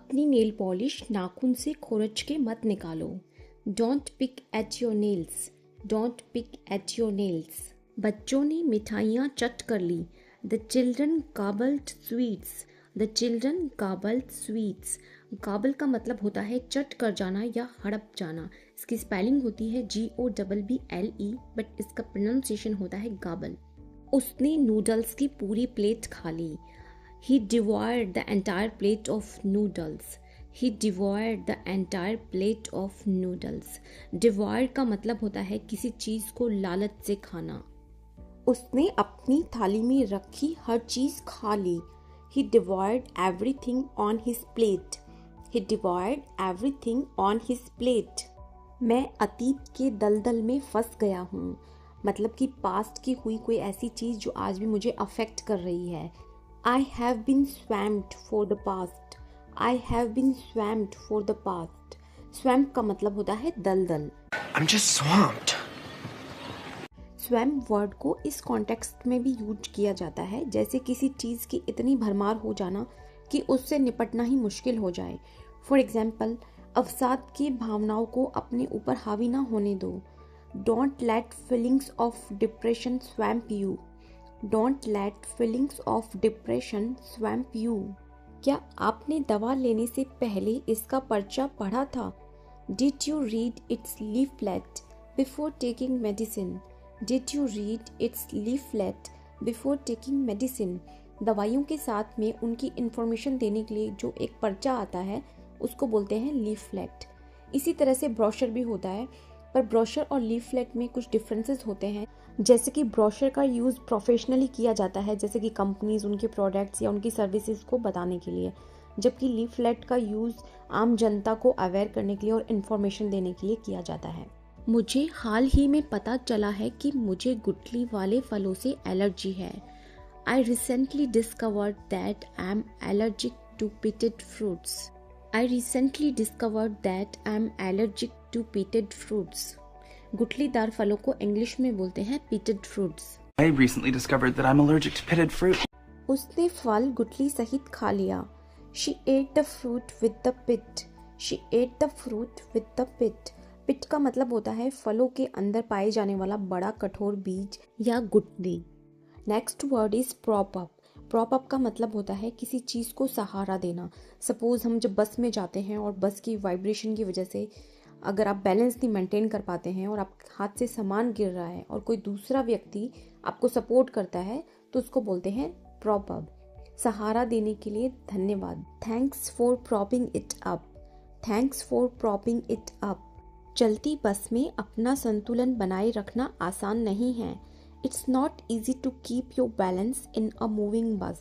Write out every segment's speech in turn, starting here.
अपनी nail polish नाखून से खुरच के मत निकालो। Don't pick at your nails. Don't pick at your nails. बच्चों ने मिठाइयाँ चट कर ली। The children gobbled sweets. The children gobbled sweets. Gobble का मतलब होता है चट कर जाना या हड़प जाना। इसकी स्पेलिंग होती है GOBBLE, बट इसका प्रोनाउंसिएशन होता है गाबल। उसने नूडल्स की पूरी प्लेट खा ली। He devoured the entire plate of noodles. He devoured the entire plate of noodles. Devour का मतलब होता है किसी चीज़ को लालच से खाना। उसने अपनी थाली में रखी हर चीज़ खा ली। He devoured everything on his plate. He devoured everything on his plate. मैं अतीत के दलदल में फंस गया हूँ, मतलब कि पास्ट की हुई कोई ऐसी चीज़ जो आज भी मुझे अफेक्ट कर रही है। I have been swamped for the past. I have been swamped for the past. Swamp का मतलब होता है दलदल। I'm just swamped. Swamp word को इस कॉन्टेक्स्ट में भी यूज किया जाता है जैसे किसी चीज़ की इतनी भरमार हो जाना कि उससे निपटना ही मुश्किल हो जाए। फॉर एग्जाम्पल, अवसाद की भावनाओं को अपने ऊपर हावी ना होने दो। Don't let feelings of depression swamp you. Don't let feelings of depression swamp you. क्या आपने दवा लेने से पहले इसका पर्चा पढ़ा था? Did you read its leaflet before taking medicine? Did you read its leaflet before taking medicine? दवाइयों के साथ में उनकी इंफॉर्मेशन देने के लिए जो एक पर्चा आता है उसको बोलते हैं लीफलेट। इसी तरह से ब्रोशर भी होता है, पर ब्रोशर और लीफलेट में कुछ डिफरेंसेस होते हैं। जैसे कि ब्रोशर का यूज़ प्रोफेशनली किया जाता है, जैसे कि कंपनीज उनके प्रोडक्ट्स या उनकी सर्विसेज को बताने के लिए, जबकि लीफलेट का यूज़ आम जनता को अवेयर करने के लिए और इन्फॉर्मेशन देने के लिए किया जाता है। मुझे हाल ही में पता चला है कि मुझे गुठली वाले फलों से एलर्जी है। I recently discovered that I am allergic to pitted fruits. I recently discovered that I am allergic to pitted fruits. गुठलीदार फलों को इंग्लिश में बोलते हैं pitted fruits. I recently discovered that I'm allergic to pitted fruit. उसने फल गुठली सहित खा लिया। She ate the fruit with the pit. She ate the fruit with the pit. पिट का मतलब होता है फलों के अंदर पाए जाने वाला बड़ा कठोर बीज या गुठली। Next word is prop up. Prop up का मतलब होता है किसी चीज़ को सहारा देना। सपोज़ हम जब बस में जाते हैं और बस की वाइब्रेशन की वजह से अगर आप बैलेंस नहीं मेंटेन कर पाते हैं और आप हाथ से सामान गिर रहा है और कोई दूसरा व्यक्ति आपको सपोर्ट करता है तो उसको बोलते हैं प्रॉप अप। सहारा देने के लिए धन्यवाद। Thanks for propping it up. Thanks for propping it up. चलती बस में अपना संतुलन बनाए रखना आसान नहीं है। It's not easy to keep your balance in a moving bus.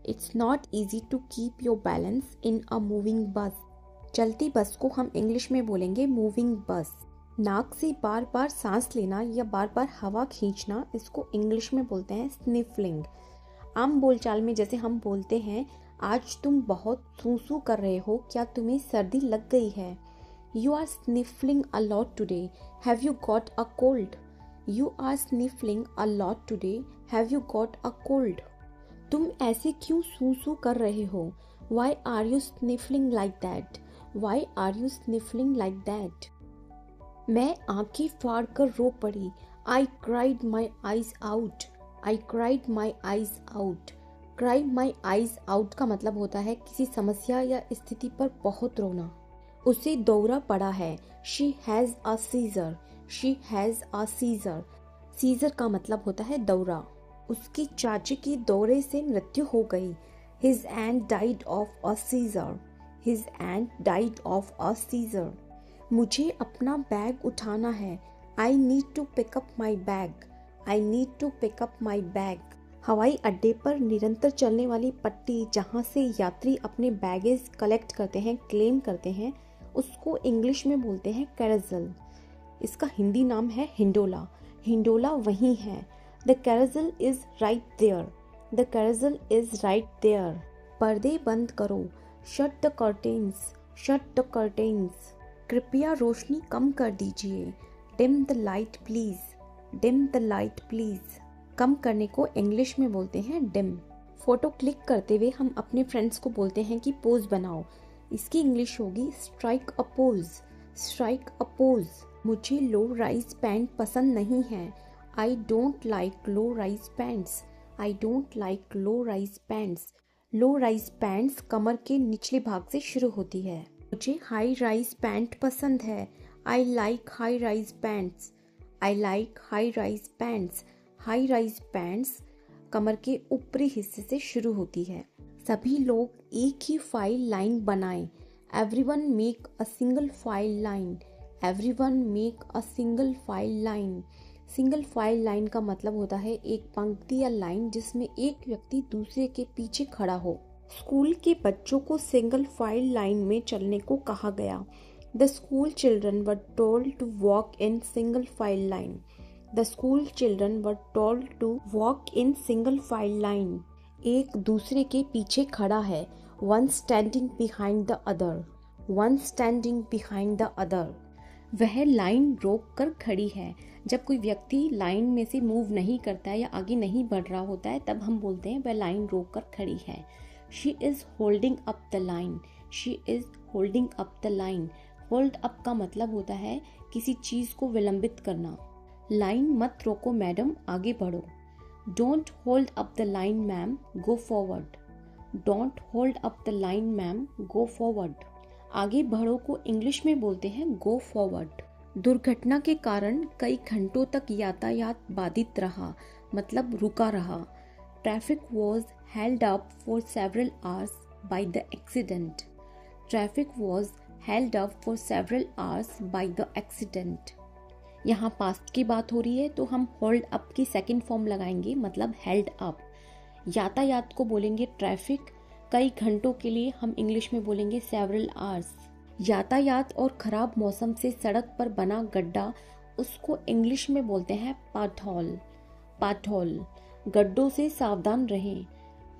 It's not easy to keep your balance in a moving bus. चलती बस को हम इंग्लिश में बोलेंगे मूविंग बस। नाक से बार बार सांस लेना या बार बार हवा खींचना, इसको इंग्लिश में बोलते हैं स्निफलिंग। आम बोलचाल में जैसे हम बोलते हैं, आज तुम बहुत सूसू कर रहे हो, क्या तुम्हें सर्दी लग गई है? You are sniffling a lot today. Have you got a cold? You are sniffling a lot today. Have you got a cold? तुम ऐसे क्यों सूसू कर रहे हो? Why are you sniffling like that? Why are you sniffling like that? मैं आंखें फाड़ कर रो पड़ी। I cried my eyes out. I cried my eyes out. Cry my eyes out का मतलब होता है किसी समस्या या स्थिति पर बहुत रोना। उसे दौरा पड़ा है। She has a seizure. She has a seizure. Seizure का मतलब होता है दौरा। उसकी चाची की दौरे से मृत्यु हो गई। His aunt died of a seizure. His aunt died of a seizure. मुझे अपना बैग उठाना है। I need to pick up my bag. I need to pick up my bag. हवाई अड्डे पर निरंतर चलने वाली पट्टी जहाँ से यात्री अपने बैगेज कलेक्ट करते हैं, क्लेम करते हैं, उसको इंग्लिश में बोलते हैं कैरोसेल। इसका हिंदी नाम है हिंडोला। हिंडोला वहीं है। The carousel is right there. The carousel is right there. पर्दे बंद करो। Shut the curtains. Shut the curtains. कृपया रोशनी कम कर दीजिए। Dim the light please. Dim the light please. कम करने को इंग्लिश में बोलते हैं डिम। फोटो क्लिक करते हुए हम अपने फ्रेंड्स को बोलते हैं कि पोज बनाओ। इसकी इंग्लिश होगी strike a pose, strike a pose. मुझे लो राइज पैंट पसंद नहीं है। I don't like low rise pants, I don't like low rise pants. Low rise pants कमर के निचले भाग से शुरू होती है। मुझे हाई राइज पैंट पसंद है। I like high rise pants, I like high rise pants. High rise pants कमर के ऊपरी हिस्से से शुरू होती है। सभी लोग एक ही फाइल लाइन बनाएं। Everyone make a single file line, everyone make a single file line. Single file line का मतलब होता है एक पंक्ति या लाइन जिसमें एक व्यक्ति दूसरे के पीछे खड़ा हो। स्कूल के बच्चों को सिंगल फाइल लाइन में चलने को कहा गया। The school children were told to walk in single file line. The school children were told to walk in single file line. एक दूसरे के पीछे खड़ा है। One standing behind the other, one standing behind the other. वह line रोक कर खड़ी है। जब कोई व्यक्ति लाइन में से मूव नहीं करता है या आगे नहीं बढ़ रहा होता है तब हम बोलते हैं वह लाइन रोक कर खड़ी है। She is holding up the line, she is holding up the line. Hold up का मतलब होता है किसी चीज को विलंबित करना। लाइन मत रोको मैडम, आगे बढ़ो। Don't hold up the line ma'am, go forward. Don't hold up the line ma'am, go forward. आगे बढ़ो को इंग्लिश में बोलते हैं गो फॉरवर्ड। दुर्घटना के कारण कई घंटों तक यातायात बाधित रहा, मतलब रुका रहा। Traffic was held up for several hours by the accident. Traffic was held up for several hours by the accident. यहाँ पास्ट की बात हो रही है तो हम होल्ड अप की सेकंड फॉर्म लगाएंगे, मतलब हेल्ड अप। यातायात को बोलेंगे ट्रैफिक, कई घंटों के लिए हम इंग्लिश में बोलेंगे सेवरल आवर्स। यातायात और खराब मौसम से सड़क पर बना गड्ढा, उसको इंग्लिश में बोलते हैं पाथोल। पाथोल। गड्ढों से सावधान रहें।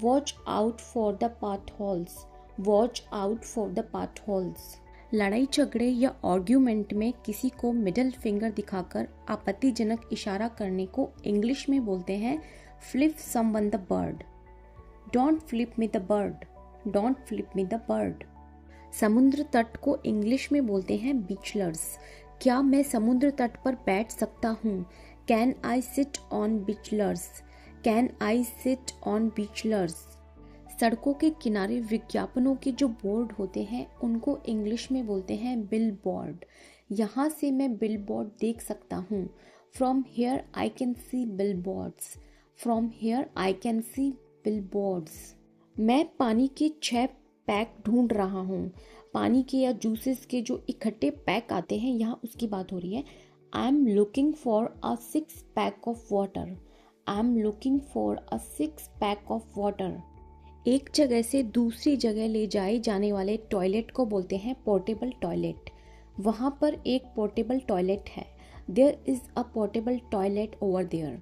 Watch out for the potholes, watch out for the potholes. लड़ाई झगड़े या आर्ग्यूमेंट में किसी को मिडिल फिंगर दिखाकर आपत्तिजनक इशारा करने को इंग्लिश में बोलते हैं flip someone the bird. Don't flip me the bird, don't flip me the bird. समुद्र तट को इंग्लिश में बोलते हैं बीचलर्स। क्या मैं समुद्र तट पर बैठ सकता हूँ? Can I sit on bleachers, can I sit on bleachers. सड़कों के किनारे विज्ञापनों के जो बोर्ड होते हैं उनको इंग्लिश में बोलते हैं बिल बोर्ड। यहाँ से मैं बिल बोर्ड देख सकता हूँ। From here I can see bill boards, from here I can see bill boards. मैं पानी के 6 पैक ढूंढ रहा हूँ। पानी के या जूसेस के जो इकट्ठे पैक आते हैं, यहाँ उसकी बात हो रही है। I am looking for a 6 pack of water, I am looking for a 6 pack of water. एक जगह से दूसरी जगह ले जाए जाने वाले टॉयलेट को बोलते हैं पोर्टेबल टॉयलेट। वहाँ पर एक पोर्टेबल टॉयलेट है। There is a portable toilet over there,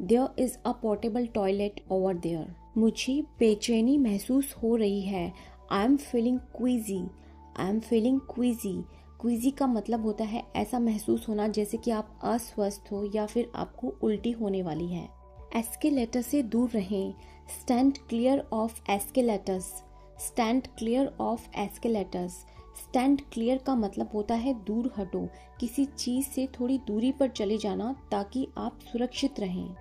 there is a portable toilet over there. मुझे बेचैनी महसूस हो रही है। I am feeling queasy, I am feeling queasy. Queasy का मतलब होता है ऐसा महसूस होना जैसे कि आप अस्वस्थ हो या फिर आपको उल्टी होने वाली है। एस्केलेटर से दूर रहें। Stand clear of escalators, stand clear of escalators. Stand clear का मतलब होता है दूर हटो, किसी चीज से थोड़ी दूरी पर चले जाना ताकि आप सुरक्षित रहें।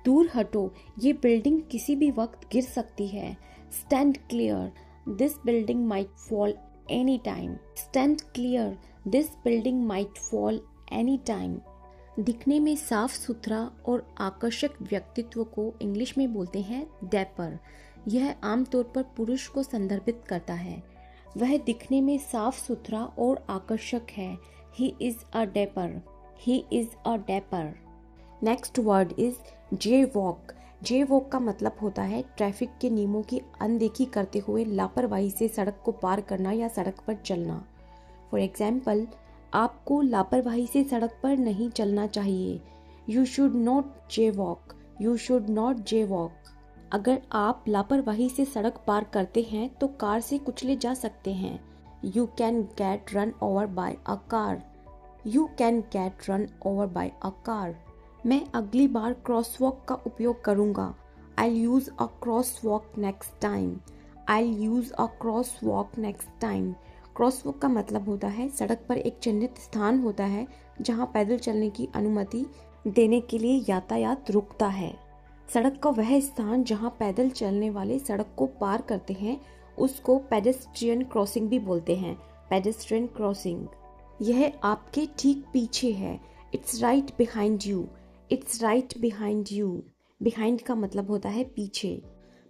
दूर हटो, ये बिल्डिंग किसी भी वक्त गिर सकती है। Stand clear, this building might fall any time. Stand clear, this building might fall any time. दिखने में साफ सुथरा और आकर्षक व्यक्तित्व को इंग्लिश में बोलते हैं डैपर। यह आमतौर पर पुरुष को संदर्भित करता है। वह दिखने में साफ सुथरा और आकर्षक है। He is a dapper, he is a dapper. Next word is J walk. J walk का मतलब होता है ट्रैफिक के नियमों की अनदेखी करते हुए लापरवाही से सड़क को पार करना या सड़क पर चलना। फॉर एग्जाम्पल, आपको लापरवाही से सड़क पर नहीं चलना चाहिए। You should not J walk, you should not J walk. अगर आप लापरवाही से सड़क पार करते हैं तो कार से कुचले जा सकते हैं। You can get run over by a car, you can get run over by a car. मैं अगली बार क्रॉसवॉक का उपयोग करूंगा। I use a crosswalk next time, I'll use a crosswalk next time. Crosswalk का मतलब होता है सड़क पर एक चिन्हित स्थान होता है जहां पैदल चलने की अनुमति देने के लिए यातायात रुकता है। सड़क का वह स्थान जहां पैदल चलने वाले सड़क को पार करते हैं उसको पेडेस्ट्रियन क्रॉसिंग भी बोलते हैं। Pedestrian crossing. यह आपके ठीक पीछे है। It's right behind you. It's right behind you. Behind का मतलब होता है पीछे।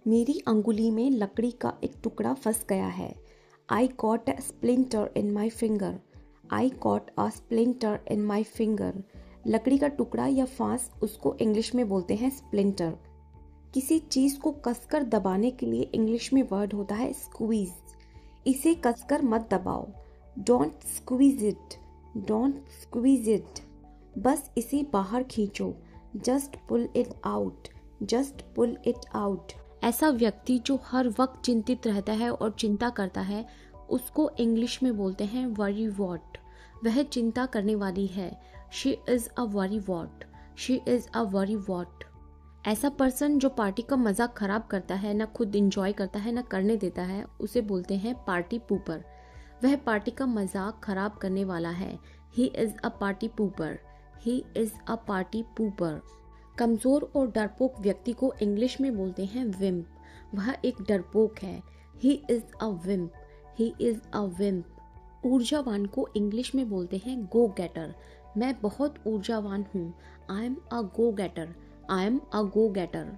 मेरी अंगुली में लकड़ी का एक टुकड़ा फंस गया है। I caught a splinter in my finger. I caught a splinter in my finger. लकड़ी का टुकड़ा या फांस उसको इंग्लिश में बोलते हैं स्प्लिंटर। किसी चीज़ को कसकर दबाने के लिए इंग्लिश में वर्ड होता है स्क्वीज। इसे कसकर मत दबाओ। Don't squeeze it. Don't squeeze it. बस इसे बाहर खींचो। Just pull it out. Just pull it out. ऐसा व्यक्ति जो हर वक्त चिंतित रहता है और चिंता करता है उसको इंग्लिश में बोलते हैं वरी वॉट। वह चिंता करने वाली है। She is a worry what. She is a worry what. ऐसा पर्सन जो पार्टी का मजाक खराब करता है, न खुद इंजॉय करता है, न करने देता है, उसे बोलते हैं पार्टी पूपर। वह पार्टी का मजाक खराब करने वाला है। He is a party pooper. He is a party pooper. कमज़ोर और डरपोक व्यक्ति को इंग्लिश में बोलते हैं विम्प। वह एक डरपोक है। He is a wimp. He is a wimp. ऊर्जावान को इंग्लिश में बोलते हैं गो गेटर। मैं बहुत ऊर्जावान हूँ। I am a go getter. I am a go getter.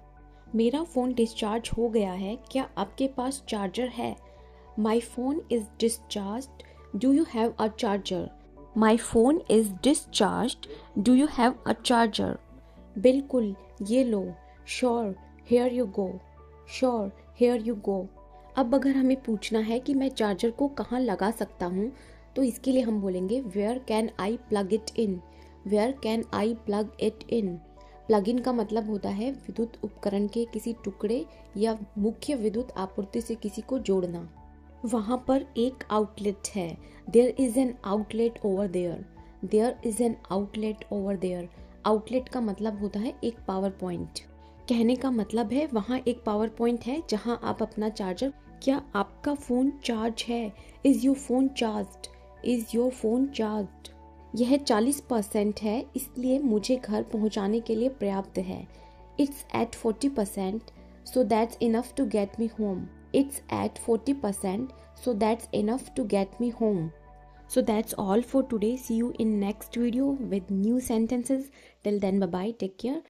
मेरा फ़ोन डिस्चार्ज हो गया है, क्या आपके पास चार्जर है? My phone is discharged, do you have a charger? My phone is discharged, do you have a charger? बिल्कुल, ये लो। Sure, here you go. Sure, here you go. अब अगर हमें पूछना है कि मैं चार्जर को कहाँ लगा सकता हूँ तो इसके लिए हम बोलेंगे where can I plug it in. Where can I plug it in. Plug in का मतलब होता है विद्युत उपकरण के किसी टुकड़े या मुख्य विद्युत आपूर्ति से किसी को जोड़ना। वहाँ पर एक आउटलेट है। There is an outlet over there. There is an outlet over there. Outlet का मतलब होता है एक पावर पॉइंट। कहने का मतलब है वहाँ एक पावर पॉइंट है जहाँ आप अपना चार्जर। क्या आपका फ़ोन चार्ज है? Is your phone charged? Is your phone charged? यह 40% है इसलिए मुझे घर पहुँचाने के लिए पर्याप्त है। It's at 40%, so that's enough to get me home. It's at 40%, so that's enough to get me home. So that's all for today. See you in next video with new sentences. Till then, bye bye. Take care.